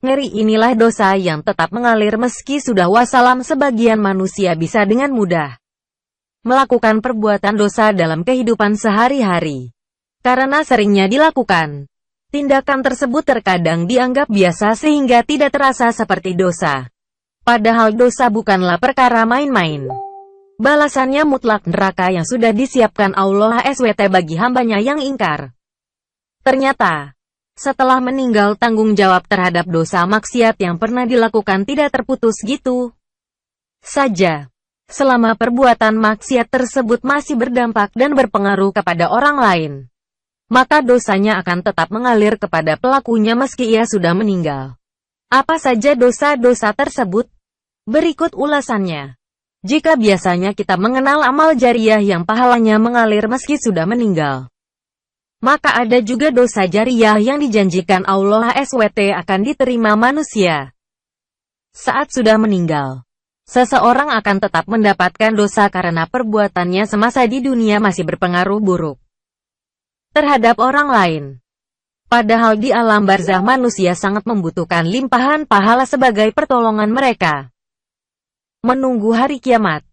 Ngeri inilah dosa yang tetap mengalir meski sudah wassalam. Sebagian manusia bisa dengan mudah melakukan perbuatan dosa dalam kehidupan sehari-hari. Karena seringnya dilakukan, tindakan tersebut terkadang dianggap biasa sehingga tidak terasa seperti dosa. Padahal dosa bukanlah perkara main-main. Balasannya mutlak neraka yang sudah disiapkan Allah SWT bagi hambanya yang ingkar. Ternyata, setelah meninggal tanggung jawab terhadap dosa maksiat yang pernah dilakukan tidak terputus gitu saja. Selama perbuatan maksiat tersebut masih berdampak dan berpengaruh kepada orang lain, maka dosanya akan tetap mengalir kepada pelakunya meski ia sudah meninggal. Apa saja dosa-dosa tersebut? Berikut ulasannya. Jika biasanya kita mengenal amal jariah yang pahalanya mengalir meski sudah meninggal, maka ada juga dosa jariah yang dijanjikan Allah SWT akan diterima manusia saat sudah meninggal. Seseorang akan tetap mendapatkan dosa karena perbuatannya semasa di dunia masih berpengaruh buruk terhadap orang lain. Padahal di alam barzah manusia sangat membutuhkan limpahan pahala sebagai pertolongan mereka menunggu hari kiamat.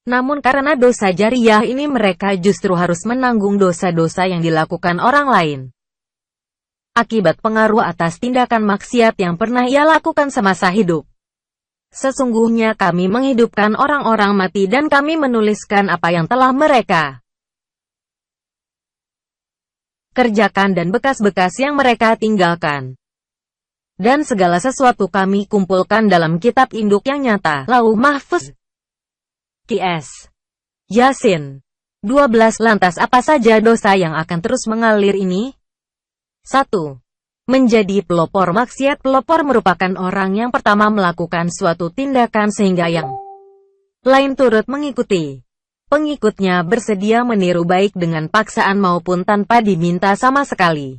Namun karena dosa jariah ini mereka justru harus menanggung dosa-dosa yang dilakukan orang lain. Akibat pengaruh atas tindakan maksiat yang pernah ia lakukan semasa hidup. Sesungguhnya kami menghidupkan orang-orang mati dan kami menuliskan apa yang telah mereka kerjakan dan bekas-bekas yang mereka tinggalkan. Dan segala sesuatu kami kumpulkan dalam kitab induk yang nyata, Lauh Mahfuz. Qs. Yasin 12. Lantas apa saja dosa yang akan terus mengalir ini? 1. Menjadi pelopor maksiat. Pelopor merupakan orang yang pertama melakukan suatu tindakan sehingga yang lain turut mengikuti. Pengikutnya bersedia meniru baik dengan paksaan maupun tanpa diminta sama sekali.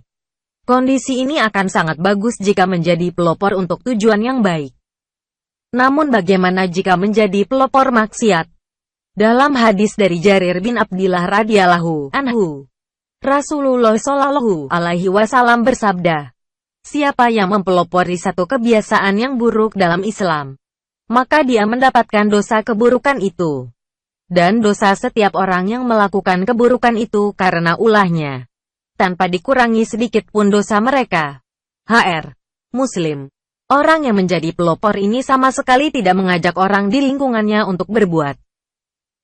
Kondisi ini akan sangat bagus jika menjadi pelopor untuk tujuan yang baik. Namun bagaimana jika menjadi pelopor maksiat? Dalam hadis dari Jarir bin Abdillah radhiyallahu anhu, Rasulullah shallallahu alaihi wasallam bersabda, siapa yang mempelopori satu kebiasaan yang buruk dalam Islam, maka dia mendapatkan dosa keburukan itu. Dan dosa setiap orang yang melakukan keburukan itu karena ulahnya, tanpa dikurangi sedikit pun dosa mereka. HR. Muslim. Orang yang menjadi pelopor ini sama sekali tidak mengajak orang di lingkungannya untuk berbuat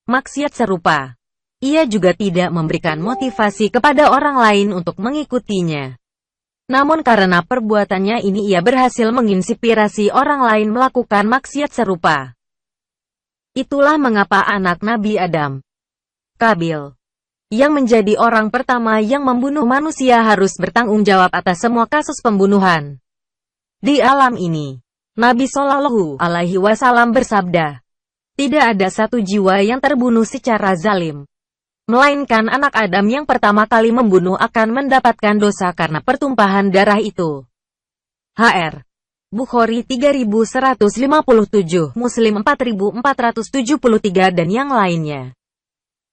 maksiat serupa. Ia juga tidak memberikan motivasi kepada orang lain untuk mengikutinya. Namun karena perbuatannya ini ia berhasil menginspirasi orang lain melakukan maksiat serupa. Itulah mengapa anak Nabi Adam, Kabil, yang menjadi orang pertama yang membunuh manusia harus bertanggung jawab atas semua kasus pembunuhan di alam ini. Nabi Shallallahu alaihi wasallam bersabda, tidak ada satu jiwa yang terbunuh secara zalim, melainkan anak Adam yang pertama kali membunuh akan mendapatkan dosa karena pertumpahan darah itu. HR. Bukhari 3157, Muslim 4473 dan yang lainnya.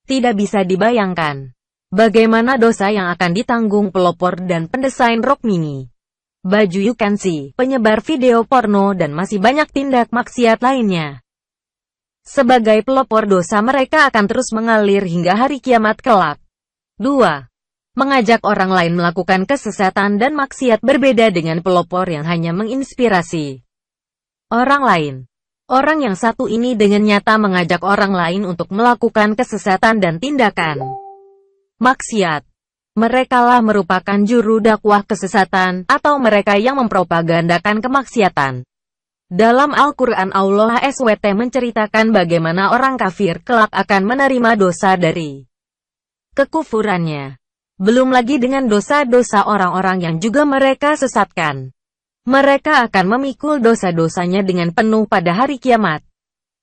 Tidak bisa dibayangkan bagaimana dosa yang akan ditanggung pelopor dan pendesain rok mini, baju yukansi, penyebar video porno dan masih banyak tindak maksiat lainnya. Sebagai pelopor dosa mereka akan terus mengalir hingga hari kiamat kelak. 2. Mengajak orang lain melakukan kesesatan dan maksiat berbeda dengan pelopor yang hanya menginspirasi orang lain. Orang yang satu ini dengan nyata mengajak orang lain untuk melakukan kesesatan dan tindakan maksiat. Merekalah merupakan juru dakwah kesesatan, atau mereka yang mempropagandakan kemaksiatan. Dalam Al-Quran Allah SWT menceritakan bagaimana orang kafir kelak akan menerima dosa dari kekufurannya. Belum lagi dengan dosa-dosa orang-orang yang juga mereka sesatkan. Mereka akan memikul dosa-dosanya dengan penuh pada hari kiamat.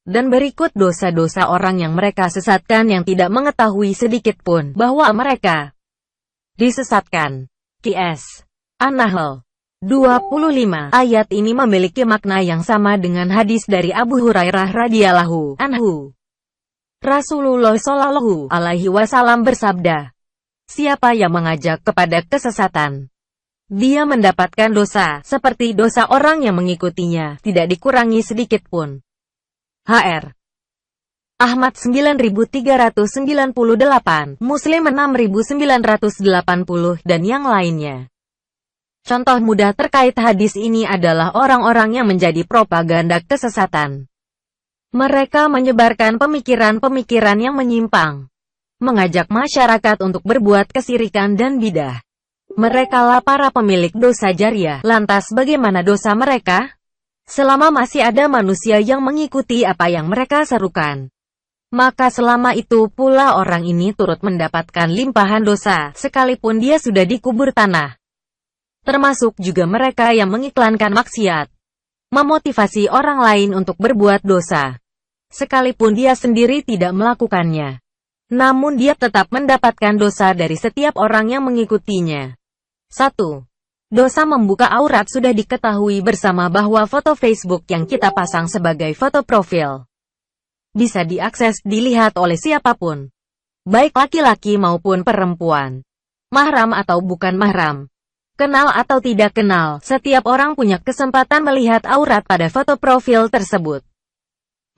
Dan berikut dosa-dosa orang yang mereka sesatkan yang tidak mengetahui sedikit pun bahwa mereka disesatkan. Qs. An-Nahl 25. Ayat ini memiliki makna yang sama dengan hadis dari Abu Hurairah radhiyallahu anhu. Rasulullah shallallahu alaihi wasallam bersabda, siapa yang mengajak kepada kesesatan dia mendapatkan dosa, seperti dosa orang yang mengikutinya, tidak dikurangi sedikit pun. HR. Ahmad 9398, Muslim 6980, dan yang lainnya. Contoh mudah terkait hadis ini adalah orang-orang yang menjadi propaganda kesesatan. Mereka menyebarkan pemikiran-pemikiran yang menyimpang, mengajak masyarakat untuk berbuat kesirikan dan bidah. Merekalah para pemilik dosa jariah. Lantas bagaimana dosa mereka? Selama masih ada manusia yang mengikuti apa yang mereka serukan, maka selama itu pula orang ini turut mendapatkan limpahan dosa, sekalipun dia sudah dikubur tanah. Termasuk juga mereka yang mengiklankan maksiat, memotivasi orang lain untuk berbuat dosa, sekalipun dia sendiri tidak melakukannya. Namun dia tetap mendapatkan dosa dari setiap orang yang mengikutinya. 1. Dosa membuka aurat. Sudah diketahui bersama bahwa foto Facebook yang kita pasang sebagai foto profil bisa diakses, dilihat oleh siapapun, baik laki-laki maupun perempuan, mahram atau bukan mahram, kenal atau tidak kenal, setiap orang punya kesempatan melihat aurat pada foto profil tersebut.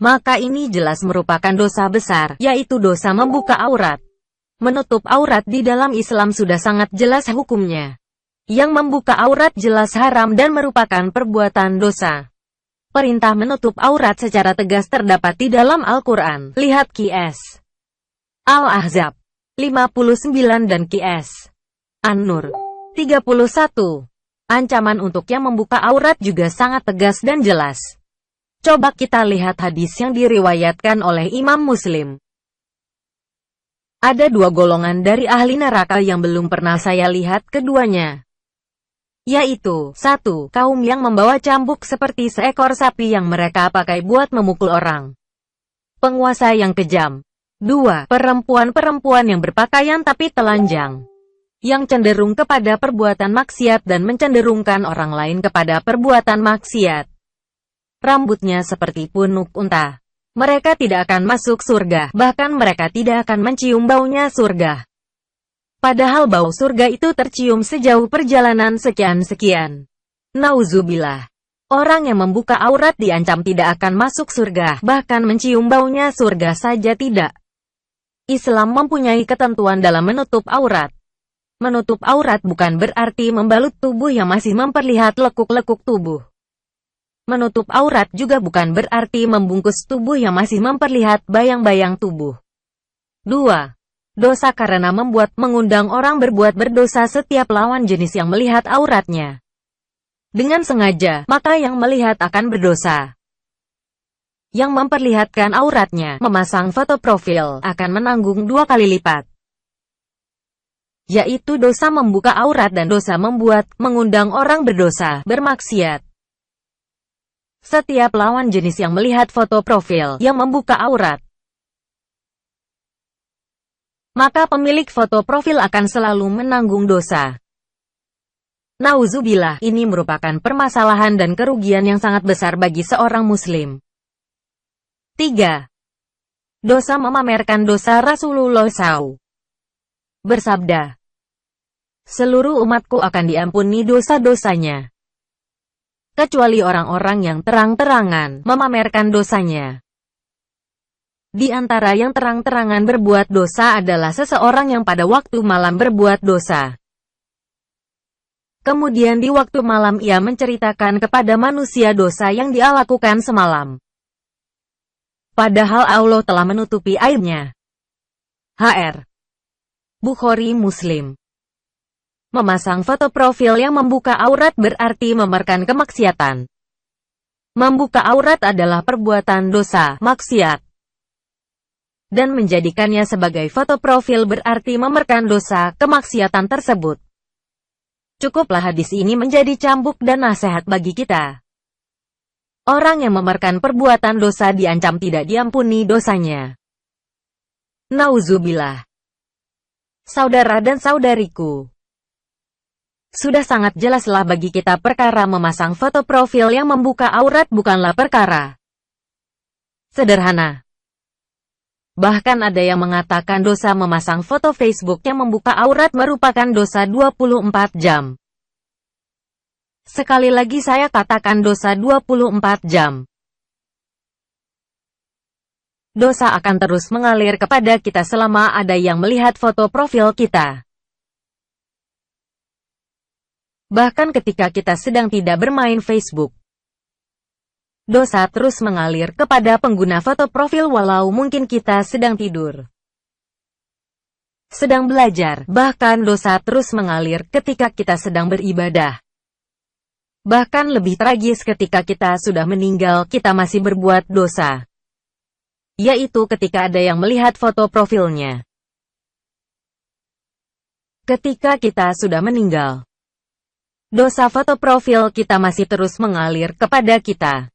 Maka ini jelas merupakan dosa besar, yaitu dosa membuka aurat. Menutup aurat di dalam Islam sudah sangat jelas hukumnya. Yang membuka aurat jelas haram dan merupakan perbuatan dosa. Perintah menutup aurat secara tegas terdapat di dalam Al-Quran. Lihat Qs. Al-Ahzab 59 dan Qs. An-Nur 31. Ancaman untuk yang membuka aurat juga sangat tegas dan jelas. Coba kita lihat hadis yang diriwayatkan oleh Imam Muslim. Ada dua golongan dari ahli neraka yang belum pernah saya lihat keduanya. Yaitu, 1. Kaum yang membawa cambuk seperti seekor sapi yang mereka pakai buat memukul orang. Penguasa yang kejam. 2. Perempuan-perempuan yang berpakaian tapi telanjang, yang cenderung kepada perbuatan maksiat dan mencenderungkan orang lain kepada perbuatan maksiat. Rambutnya seperti punuk unta. Mereka tidak akan masuk surga, bahkan mereka tidak akan mencium baunya surga. Padahal bau surga itu tercium sejauh perjalanan sekian-sekian. Nauzubillah. Orang yang membuka aurat diancam tidak akan masuk surga, bahkan mencium baunya surga saja tidak. Islam mempunyai ketentuan dalam menutup aurat. Menutup aurat bukan berarti membalut tubuh yang masih memperlihat lekuk-lekuk tubuh. Menutup aurat juga bukan berarti membungkus tubuh yang masih memperlihat bayang-bayang tubuh. 2. Dosa karena mengundang orang berbuat berdosa. Setiap lawan jenis yang melihat auratnya dengan sengaja, maka yang melihat akan berdosa. Yang memperlihatkan auratnya, memasang foto profil, akan menanggung 2 kali lipat, yaitu dosa membuka aurat dan dosa mengundang orang berdosa, bermaksiat. Setiap lawan jenis yang melihat foto profil yang membuka aurat, maka pemilik foto profil akan selalu menanggung dosa. Nauzubillah, ini merupakan permasalahan dan kerugian yang sangat besar bagi seorang muslim. 3. Dosa memamerkan dosa. Rasulullah SAW bersabda, seluruh umatku akan diampuni dosa-dosanya, kecuali orang-orang yang terang-terangan memamerkan dosanya. Di antara yang terang-terangan berbuat dosa adalah seseorang yang pada waktu malam berbuat dosa. Kemudian di waktu malam ia menceritakan kepada manusia dosa yang dia lakukan semalam. Padahal Allah telah menutupi aibnya. HR. Bukhari Muslim. Memasang foto profil yang membuka aurat berarti memamerkan kemaksiatan. Membuka aurat adalah perbuatan dosa, maksiat. Dan menjadikannya sebagai foto profil berarti memamerkan dosa, kemaksiatan tersebut. Cukuplah hadis ini menjadi cambuk dan nasihat bagi kita. Orang yang memamerkan perbuatan dosa diancam tidak diampuni dosanya. Nauzubillah. Saudara dan saudariku, sudah sangat jelaslah bagi kita perkara memasang foto profil yang membuka aurat bukanlah perkara sederhana. Bahkan ada yang mengatakan dosa memasang foto Facebook yang membuka aurat merupakan dosa 24 jam. Sekali lagi saya katakan dosa 24 jam. Dosa akan terus mengalir kepada kita selama ada yang melihat foto profil kita. Bahkan ketika kita sedang tidak bermain Facebook, dosa terus mengalir kepada pengguna foto profil walau mungkin kita sedang tidur, sedang belajar, bahkan dosa terus mengalir ketika kita sedang beribadah. Bahkan lebih tragis ketika kita sudah meninggal kita masih berbuat dosa, yaitu ketika ada yang melihat foto profilnya. Ketika kita sudah meninggal, dosa foto profil kita masih terus mengalir kepada kita.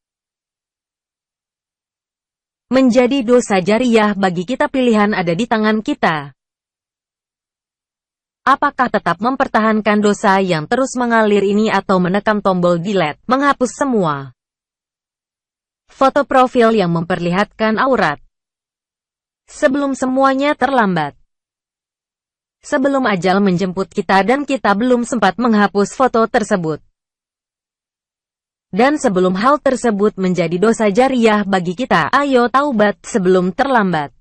Menjadi dosa jariah bagi kita, pilihan ada di tangan kita. Apakah tetap mempertahankan dosa yang terus mengalir ini atau menekan tombol delete, menghapus semua foto profil yang memperlihatkan aurat sebelum semuanya terlambat? Sebelum ajal menjemput kita dan kita belum sempat menghapus foto tersebut. Dan sebelum hal tersebut menjadi dosa jariah bagi kita, ayo taubat sebelum terlambat.